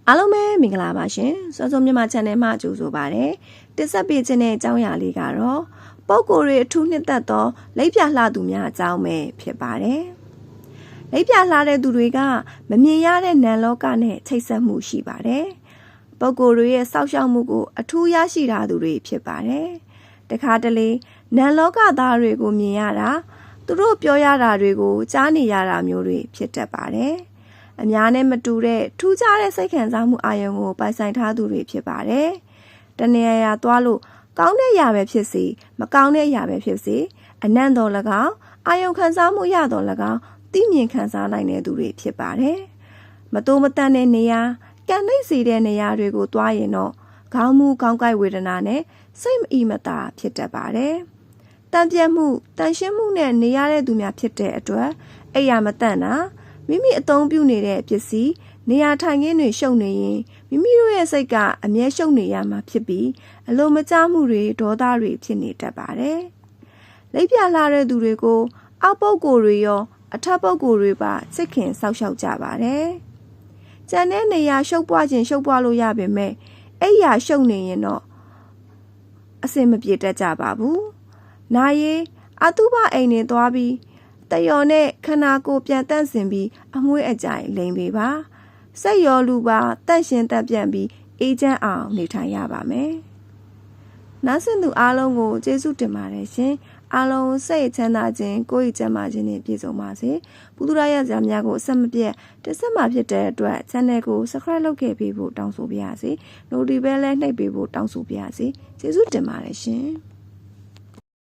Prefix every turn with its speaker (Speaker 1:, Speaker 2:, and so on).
Speaker 1: အားလုံးပဲမင်္ဂလာပါရှင်စောစောမြန်မာ channel မှာကြိုဆိုပါရစေတင်ဆက်ပေးခြင်းတဲ့အကြောင်းအရာလေးကတော့ပုံကိုယ်တွေအထူးနှစ်သက်သောလိပ်ပြလှသူများအကြောင်းပဲဖြစ်ပါတယ်လိပ်ပြလှတဲ့သူတွေကမမြင်ရတဲ့နံလောကနဲ့ချိတ်ဆက်မှုရှိပါတယ်ပုံကိုယ်တွေရဲ့စောင့်ရှောက်မှုကိုအထူးရရှိထားသူတွေဖြစ်ပါတယ်တခါတလေနံလောကသားတွေကိုမြင်ရတာသူတို့ပြောရတာတွေကိုကြားနေရတာမျိုးတွေဖြစ်တတ်ပါတယ်အများနဲ့မတူတဲ့ထူးခြားတဲ့စိတ်ခံစားမှုအာရုံကိုပိုင်ဆိုင်ထားသူတွေဖြစ်ပါတယ်။တနေရာသွားလို့ကောင်းတဲ့အရာပဲဖြစ်စေမကောင်းတဲ့အရာပဲဖြစ်စေအနံ့တော်၎င်းအာရုံခံစားမှုရတော်၎င်းသိမြင်ခံစားနိုင်တဲ့သူတွေဖြစ်ပါတယ်။မတိုးမတန်တဲ့နေရာကန်နှိမ့်စေတဲ့နေရာတွေကိုသွားရင်တော့ခေါင်းမူကောင်းကိုက်ဝေဒနာနဲ့စိတ်မအီမသာဖြစ်တတ်ပါတယ်။တန်ပြတ်မှုတန်ရှင်းမှုနဲ့နေရတဲ့သူများဖြစ်တဲ့အတွက်အိယာမတန့်တာမိမိအသုံးပြုနေတဲ့ပစ္စည်းနေရာထိုင်ခင်းတွေရှုပ်နေရင်မိမိတို့ရဲ့စိတ်ကအမြဲရှုပ်နေရမှာဖြစ်ပြီးအလိုမကျမှုတွေဒေါသတွေဖြစ်နေတတ်ပါတယ်။လိပ်ပြလှတဲ့သူတွေကိုအောက်ပုဂ္ဂိုလ်တွေရောအထက်ပုဂ္ဂိုလ်တွေပါချစ်ခင်စောင့်ရှောက်ကြပါတယ်။ကျန်တဲ့နေရာရှုပ်ပွားခြင်းရှုပ်ပွားလို့ရပေမဲ့အဲ့ရရှုပ်နေရင်တော့အစင်မပြေတတ်ကြပါဘူး။နာရီအတုပအိမ်နေသွားပြီးတယောနဲ့ခန္ဓာကိုယ်ပြန်တန့်စင်ပြီးအမွှေးအကြိုင်လိမ်ပေးပါစိတ်ရောလူပါတန့်ရှင်းတတ်ပြန်ပြီးအေးချမ်းအောင်နေထိုင်ရပါမယ်နားဆင်သူအားလုံးကိုကျေးဇူးတင်ပါတယ်ရှင်အားလုံးစိတ်ချမ်းသာခြင်းကိုယ်ရည်ကျန်းမာခြင်းနဲ့ပြည့်စုံပါစေဘုသူရရဇာများကိုအဆက်မပြတ်တက်ဆက်မှာဖြစ်တဲ့အတွက် channel ကို subscribe လုပ်ခဲ့ပေးဖို့တောင်းဆိုပါရစေ notification လည်းနှိပ်ပေးဖို့တောင်းဆိုပါရစေကျေးဇူးတင်ပါတယ်ရှင်